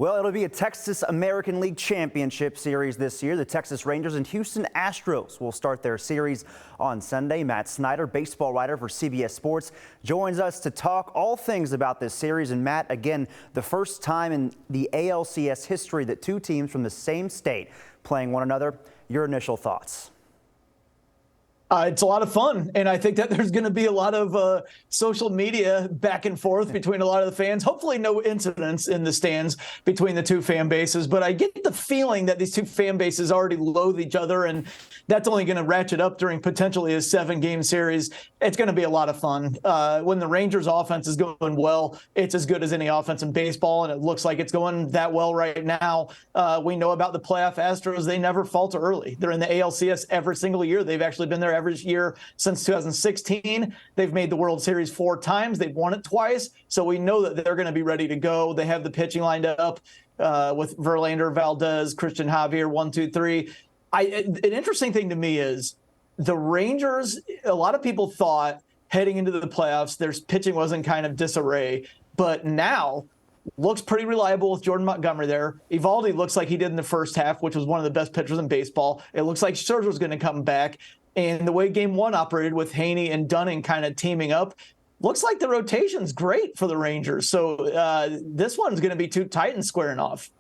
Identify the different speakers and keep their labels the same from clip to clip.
Speaker 1: Well, it'll be a Texas American League Championship series this year. The Texas Rangers and Houston Astros will start their series on Sunday. Matt Snyder, baseball writer for CBS Sports, joins us to talk all things about this series. And Matt, again, the first time in the ALCS history that two teams from the same state playing one another. Your initial thoughts?
Speaker 2: It's a lot of fun, and I think that there's going to be a lot of social media back and forth between a lot of the fans. Hopefully no incidents in the stands between the two fan bases, but I get the feeling that these two fan bases already loathe each other, and that's only going to ratchet up during potentially a 7-game series. It's going to be a lot of fun. When the Rangers offense is going well, it's as good as any offense in baseball, and it looks like it's going that well right now. We know about the playoff Astros. They never falter early. They're in the ALCS every single year. They've actually been there every year since 2016. They've made the World Series 4 times. They've won it twice. So we know that they're going to be ready to go. They have the pitching lined up with Verlander, Valdez, Christian Javier, 1, 2, 3. An interesting thing to me is the Rangers, a lot of people thought heading into the playoffs, their pitching was in kind of disarray. But now looks pretty reliable with Jordan Montgomery there. Evaldi looks like he did in the first half, which was one of the best pitchers in baseball. It looks like Scherzer's going to come back. And the way Game 1 operated with Haney and Dunning kind of teaming up, looks like the rotation's great for the Rangers. So this one's going to be two Titans squaring off.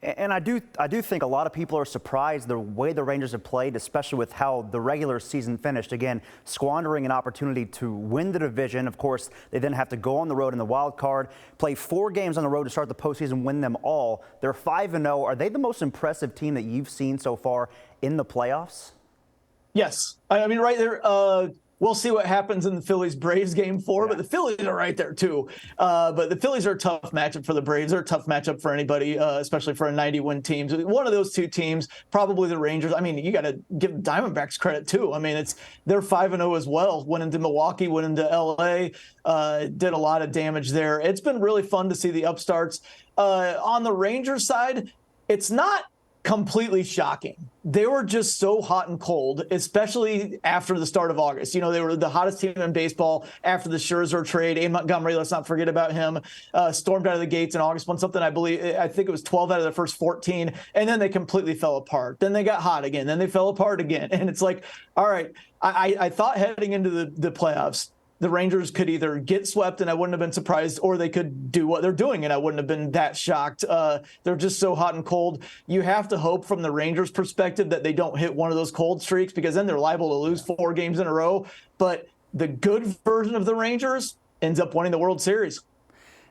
Speaker 1: And I do think a lot of people are surprised the way the Rangers have played, especially with how the regular season finished. Again, squandering an opportunity to win the division. Of course, they then have to go on the road in the wild card, play 4 games on the road to start the postseason, win them all. They're 5-0. Are they the most impressive team that you've seen so far in the playoffs?
Speaker 2: Yes. I mean, right there, we'll see what happens in the Phillies-Braves Game 4, but the Phillies are right there, too. But the Phillies are a tough matchup for the Braves. They're a tough matchup for anybody, especially for a 90-win team. One of those two teams, probably the Rangers. I mean, you got to give the Diamondbacks credit, too. I mean, they're 5-0 as well. Went into Milwaukee, went into L.A., did a lot of damage there. It's been really fun to see the upstarts. On the Rangers side, it's not completely shocking. They were just so hot and cold, especially after the start of August. You know, they were the hottest team in baseball after the Scherzer trade. A. Montgomery, let's not forget about him, stormed out of the gates in August, won something, I think it was 12 out of the first 14, and then they completely fell apart. Then they got hot again. Then they fell apart again. And it's like, all right, I thought heading into the playoffs, the Rangers could either get swept and I wouldn't have been surprised, or they could do what they're doing and I wouldn't have been that shocked. They're just so hot and cold. You have to hope from the Rangers' perspective that they don't hit one of those cold streaks, because then they're liable to lose 4 games in a row. But the good version of the Rangers ends up winning the World Series.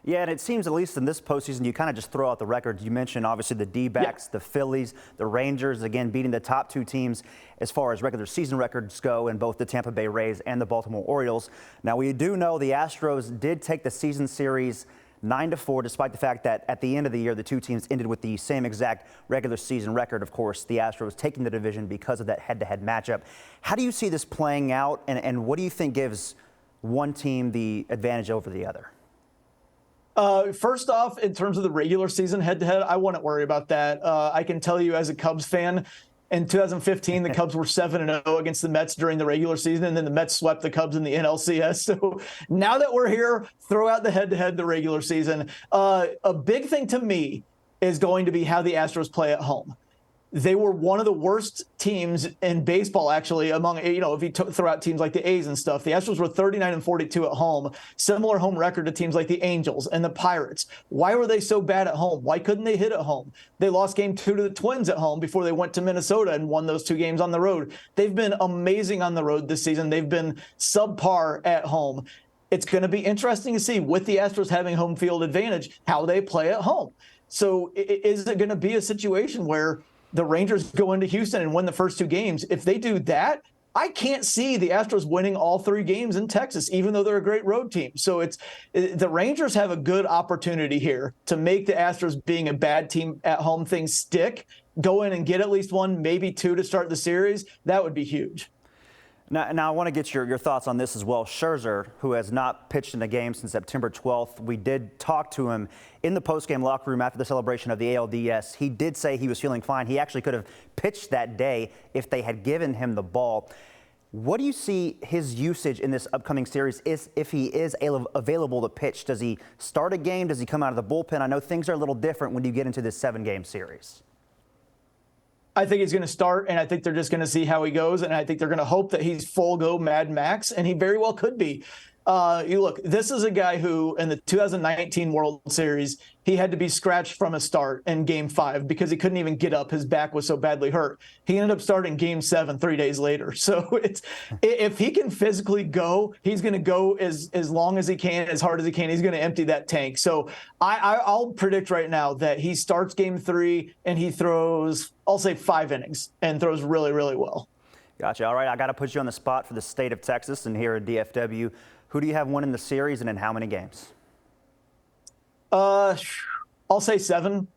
Speaker 1: Yeah, and it seems, at least in this postseason, you kind of just throw out the records. You mentioned, obviously, the D-backs, the Phillies, the Rangers, again, beating the top 2 teams as far as regular season records go in both the Tampa Bay Rays and the Baltimore Orioles. Now, we do know the Astros did take the season series 9-4, despite the fact that at the end of the year, the two teams ended with the same exact regular season record. Of course, the Astros taking the division because of that head-to-head matchup. How do you see this playing out, and what do you think gives one team the advantage over the other?
Speaker 2: First off, in terms of the regular season head-to-head, I wouldn't worry about that. I can tell you, as a Cubs fan, in 2015, the Cubs were 7-0 against the Mets during the regular season, and then the Mets swept the Cubs in the NLCS. So now that we're here, throw out the head-to-head the regular season. A big thing to me is going to be how the Astros play at home. They were one of the worst teams in baseball, actually, among, if you throw out teams like the A's and stuff. The Astros were 39-42 at home, similar home record to teams like the Angels and the Pirates. Why were they so bad at home? Why couldn't they hit at home? They lost Game 2 to the Twins at home before they went to Minnesota and won those 2 games on the road. They've been amazing on the road this season. They've been subpar at home. It's going to be interesting to see, with the Astros having home field advantage, how they play at home. So is it going to be a situation where the Rangers go into Houston and win the first 2 games? If they do that, I can't see the Astros winning all 3 games in Texas, even though they're a great road team. So the Rangers have a good opportunity here to make the Astros being a bad team at home thing stick, go in and get at least 1, maybe 2 to start the series. That would be huge.
Speaker 1: Now I want to get your thoughts on this as well. Scherzer, who has not pitched in a game since September 12th, we did talk to him in the postgame locker room after the celebration of the ALDS. He did say he was feeling fine. He actually could have pitched that day if they had given him the ball. What do you see his usage in this upcoming series is if he is available to pitch? Does he start a game? Does he come out of the bullpen? I know things are a little different when you get into this 7-game series.
Speaker 2: I think he's going to start, and I think they're just going to see how he goes, and I think they're going to hope that he's full go Mad Max, and he very well could be. You look, this is a guy who, in the 2019 World Series, he had to be scratched from a start in Game 5 because he couldn't even get up. His back was so badly hurt. He ended up starting Game 7 3 days later. So if he can physically go, he's going to go as long as he can, as hard as he can. He's going to empty that tank. So I'll predict right now that he starts Game 3 and he throws, I'll say 5 innings and throws really, really well.
Speaker 1: Gotcha. All right, I got to put you on the spot for the state of Texas and here at DFW. Who do you have winning the series and in how many games?
Speaker 2: I'll say 7.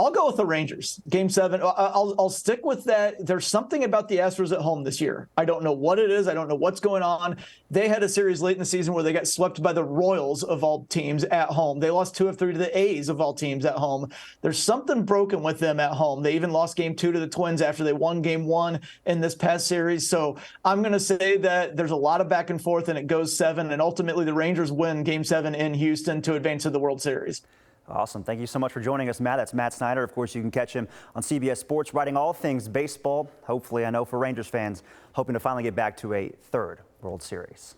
Speaker 2: I'll go with the Rangers. Game 7. I'll stick with that. There's something about the Astros at home this year. I don't know what it is. I don't know what's going on. They had a series late in the season where they got swept by the Royals of all teams at home. They lost 2 of 3 to the A's of all teams at home. There's something broken with them at home. They even lost Game 2 to the Twins after they won Game 1 in this past series. So I'm going to say that there's a lot of back and forth and it goes 7. And ultimately the Rangers win Game 7 in Houston to advance to the World Series.
Speaker 1: Awesome. Thank you so much for joining us, Matt. That's Matt Snyder. Of course, you can catch him on CBS Sports, writing all things baseball. Hopefully, I know for Rangers fans, hoping to finally get back to a 3rd World Series.